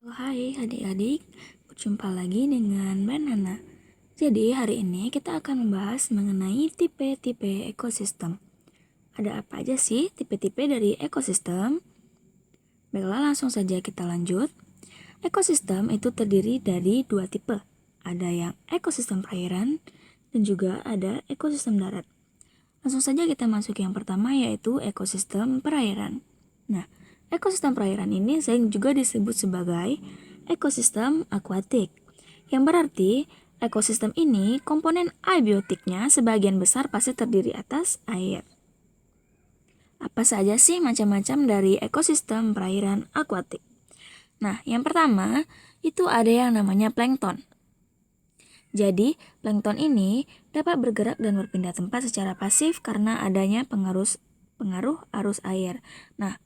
Hai adik-adik, berjumpa lagi dengan Mbak Nana. Jadi hari ini kita akan membahas mengenai tipe-tipe ekosistem. Ada apa aja sih tipe-tipe dari ekosistem? Baiklah, langsung saja kita lanjut. Ekosistem itu terdiri dari dua tipe. Ada yang ekosistem perairan dan juga ada ekosistem darat. Langsung saja kita masuk yang pertama, yaitu ekosistem perairan. Nah, ekosistem perairan ini sering juga disebut sebagai ekosistem akuatik, yang berarti ekosistem ini komponen abiotiknya sebagian besar pasti terdiri atas air. Apa saja sih macam-macam dari ekosistem perairan akuatik? Nah, yang pertama itu ada yang namanya plankton. Jadi, plankton ini dapat bergerak dan berpindah tempat secara pasif karena adanya pengaruh arus air. Nah,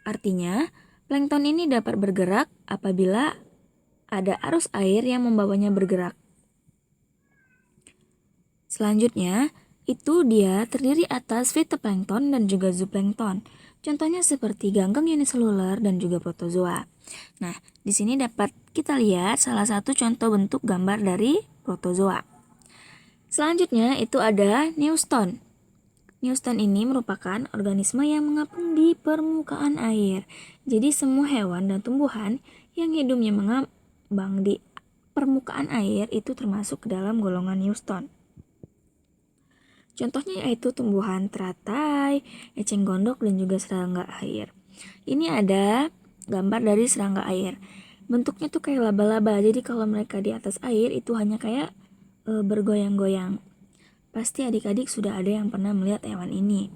artinya plankton ini dapat bergerak apabila ada arus air yang membawanya bergerak. Selanjutnya, itu dia terdiri atas fitoplankton dan juga zooplankton. Contohnya seperti ganggang uniseluler dan juga protozoa. Nah, di sini dapat kita lihat salah satu contoh bentuk gambar dari protozoa. Selanjutnya itu ada neuston. Neuston ini merupakan organisme yang mengapung di permukaan air. Jadi semua hewan dan tumbuhan yang hidupnya mengambang di permukaan air itu termasuk ke dalam golongan neuston. Contohnya yaitu tumbuhan teratai, eceng gondok, dan juga serangga air. Ini ada gambar dari serangga air. Bentuknya tuh kayak laba-laba, jadi kalau mereka di atas air itu hanya kayak bergoyang-goyang. Pasti adik-adik sudah ada yang pernah melihat hewan ini.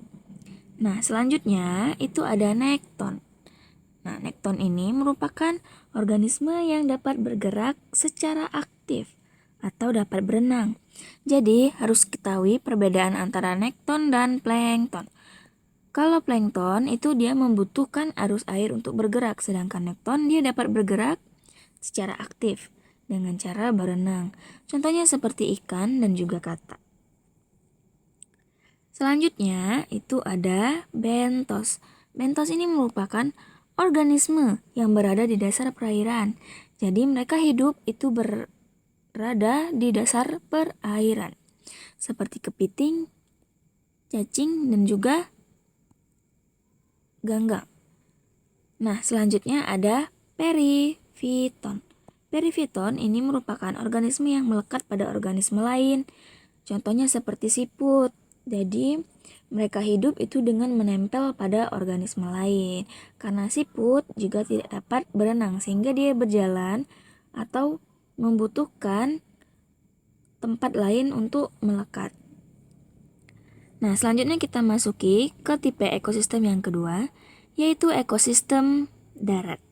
Nah, selanjutnya itu ada nekton. Nah, nekton ini merupakan organisme yang dapat bergerak secara aktif atau dapat berenang. Jadi, harus ketahui perbedaan antara nekton dan plankton. Kalau plankton itu dia membutuhkan arus air untuk bergerak, sedangkan nekton dia dapat bergerak secara aktif dengan cara berenang. Contohnya seperti ikan dan juga katak. Selanjutnya itu ada bentos. Bentos ini merupakan organisme yang berada di dasar perairan. Jadi mereka hidup itu berada di dasar perairan. Seperti kepiting, cacing, dan juga ganggang. Nah, selanjutnya ada perifiton. Perifiton ini merupakan organisme yang melekat pada organisme lain. Contohnya seperti siput. Jadi, mereka hidup itu dengan menempel pada organisme lain. Karena siput juga tidak dapat berenang sehingga dia berjalan atau membutuhkan tempat lain untuk melekat. Nah, selanjutnya kita masuki ke tipe ekosistem yang kedua, yaitu ekosistem darat.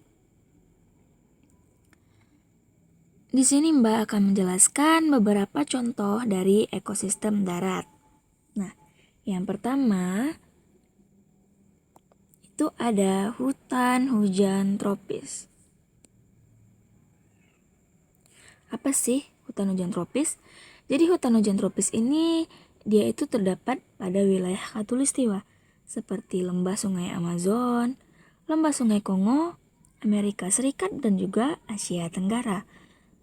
Di sini Mbak akan menjelaskan beberapa contoh dari ekosistem darat. Nah, yang pertama itu ada hutan hujan tropis. Apa sih hutan hujan tropis? Jadi hutan hujan tropis ini dia itu terdapat pada wilayah khatulistiwa seperti lembah sungai Amazon, lembah sungai Kongo, Amerika Serikat, dan juga Asia Tenggara.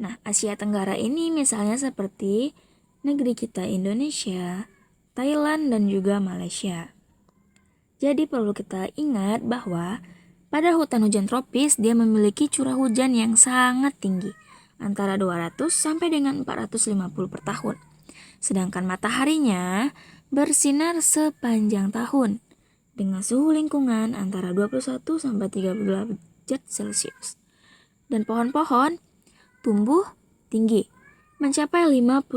Nah, Asia Tenggara ini misalnya seperti negeri kita Indonesia, Thailand, dan juga Malaysia. Jadi perlu kita ingat bahwa pada hutan hujan tropis dia memiliki curah hujan yang sangat tinggi, antara 200 sampai dengan 450 per tahun. Sedangkan mataharinya bersinar sepanjang tahun dengan suhu lingkungan antara 21 sampai 30 derajat Celcius. Dan pohon-pohon tumbuh tinggi, mencapai 55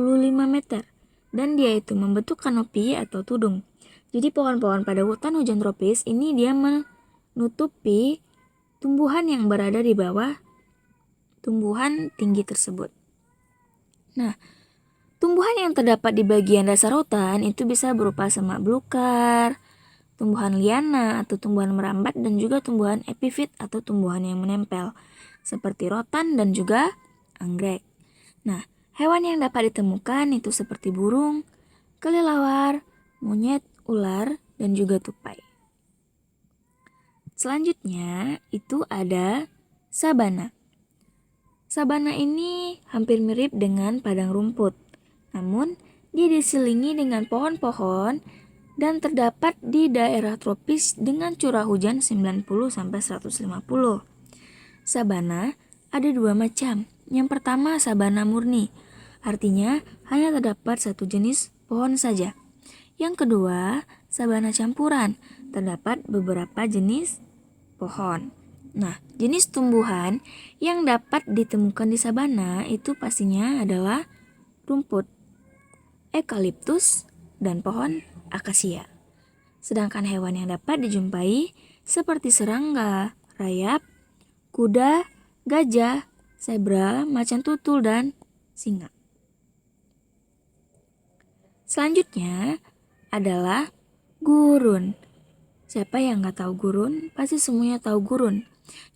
meter, dan dia itu membentuk kanopi atau tudung. Jadi pohon-pohon pada hutan hujan tropis ini dia menutupi tumbuhan yang berada di bawah tumbuhan tinggi tersebut. Nah, tumbuhan yang terdapat di bagian dasar hutan itu bisa berupa semak belukar, tumbuhan liana atau tumbuhan merambat, dan juga tumbuhan epifit atau tumbuhan yang menempel seperti rotan dan juga anggrek. Nah, hewan yang dapat ditemukan itu seperti burung, kelelawar, monyet, ular, dan juga tupai. Selanjutnya itu ada sabana. Sabana ini hampir mirip dengan padang rumput, namun dia diselingi dengan pohon-pohon dan terdapat di daerah tropis dengan curah hujan 90-150. Sabana ada dua macam. Yang pertama sabana murni, artinya hanya terdapat satu jenis pohon saja. Yang kedua, sabana campuran, terdapat beberapa jenis pohon. Nah, jenis tumbuhan yang dapat ditemukan di sabana itu pastinya adalah rumput, eukaliptus, dan pohon akasia. Sedangkan hewan yang dapat dijumpai seperti serangga, rayap, kuda, gajah, zebra, macan tutul, dan singa. Selanjutnya adalah gurun. Siapa yang nggak tahu gurun? Pasti semuanya tahu gurun,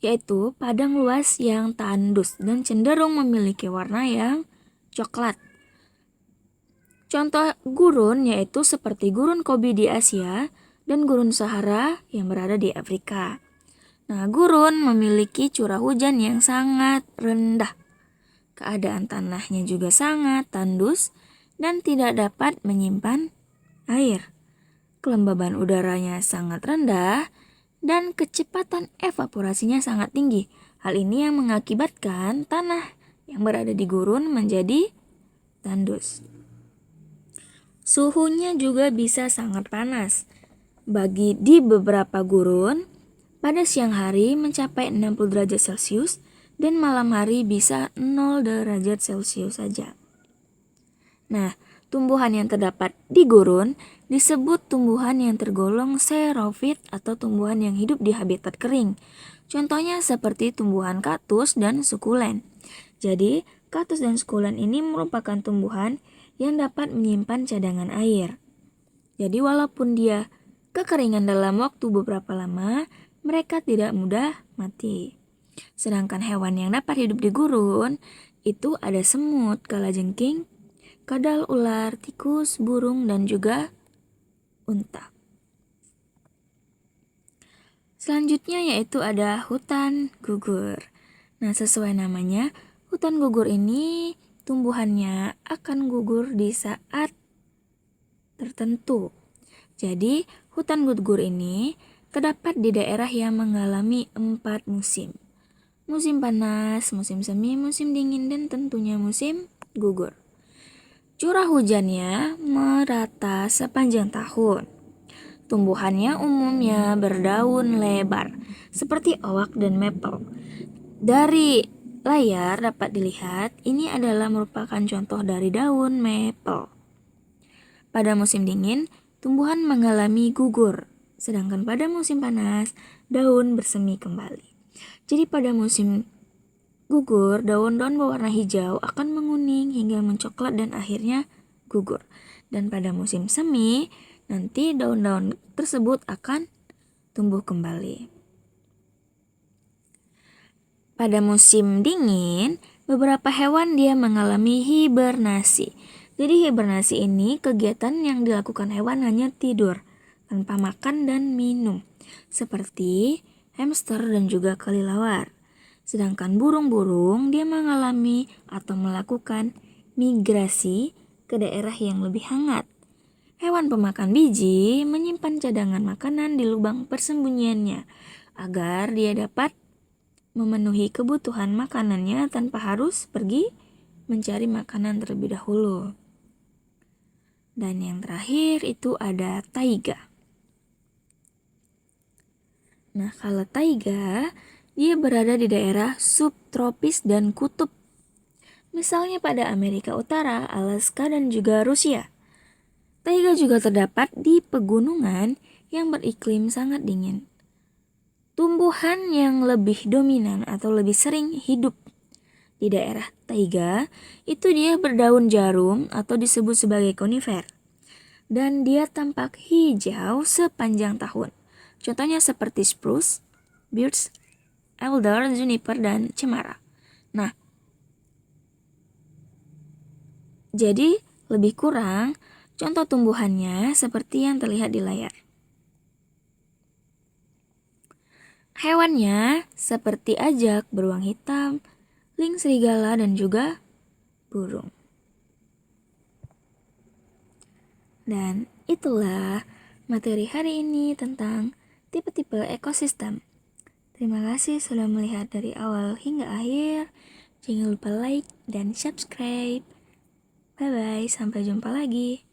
yaitu padang luas yang tandus dan cenderung memiliki warna yang coklat. Contoh gurun yaitu seperti gurun Gobi di Asia dan gurun Sahara yang berada di Afrika. Nah, gurun memiliki curah hujan yang sangat rendah. Keadaan tanahnya juga sangat tandus dan tidak dapat menyimpan air. Kelembaban udaranya sangat rendah dan kecepatan evaporasinya sangat tinggi. Hal ini yang mengakibatkan tanah yang berada di gurun menjadi tandus. Suhunya juga bisa sangat panas. Di beberapa gurun, pada siang hari mencapai 60 derajat Celcius dan malam hari bisa 0 derajat Celcius saja. Nah, tumbuhan yang terdapat di gurun disebut tumbuhan yang tergolong xerofit atau tumbuhan yang hidup di habitat kering. Contohnya seperti tumbuhan kaktus dan sukulen. Jadi, kaktus dan sukulen ini merupakan tumbuhan yang dapat menyimpan cadangan air. Jadi, walaupun dia kekeringan dalam waktu beberapa lama, mereka tidak mudah mati. Sedangkan hewan yang dapat hidup di gurun itu ada semut, kalajengking, kadal, ular, tikus, burung, dan juga unta. Selanjutnya yaitu ada hutan gugur. Nah, sesuai namanya, hutan gugur ini tumbuhannya akan gugur di saat tertentu. Jadi, hutan gugur ini terdapat di daerah yang mengalami 4 musim. Musim panas, musim semi, musim dingin, dan tentunya musim gugur. Curah hujannya merata sepanjang tahun. Tumbuhannya umumnya berdaun lebar, seperti oak dan maple. Dari layar dapat dilihat, ini adalah merupakan contoh dari daun maple. Pada musim dingin, tumbuhan mengalami gugur, sedangkan pada musim panas, daun bersemi kembali. Jadi pada musim gugur, daun-daun berwarna hijau akan menguning hingga mencoklat dan akhirnya gugur. Dan pada musim semi, nanti daun-daun tersebut akan tumbuh kembali. Pada musim dingin, beberapa hewan dia mengalami hibernasi. Jadi hibernasi ini kegiatan yang dilakukan hewan hanya tidur, tanpa makan dan minum, seperti hamster dan juga kelelawar. Sedangkan burung-burung dia mengalami atau melakukan migrasi ke daerah yang lebih hangat. Hewan pemakan biji menyimpan cadangan makanan di lubang persembunyiannya agar dia dapat memenuhi kebutuhan makanannya tanpa harus pergi mencari makanan terlebih dahulu. Dan yang terakhir itu ada taiga. Nah, kalau taiga, dia berada di daerah subtropis dan kutub. Misalnya pada Amerika Utara, Alaska, dan juga Rusia. Taiga juga terdapat di pegunungan yang beriklim sangat dingin. Tumbuhan yang lebih dominan atau lebih sering hidup di daerah taiga itu dia berdaun jarum atau disebut sebagai konifer. Dan dia tampak hijau sepanjang tahun. Contohnya seperti spruce, birch, elder, juniper, dan cemara. Nah, jadi lebih kurang contoh tumbuhannya seperti yang terlihat di layar. Hewannya seperti ajak beruang hitam, link serigala, dan juga burung. Dan itulah materi hari ini tentang tipe-tipe ekosistem. Terima kasih sudah melihat dari awal hingga akhir. Jangan lupa like dan subscribe. Bye-bye, sampai jumpa lagi.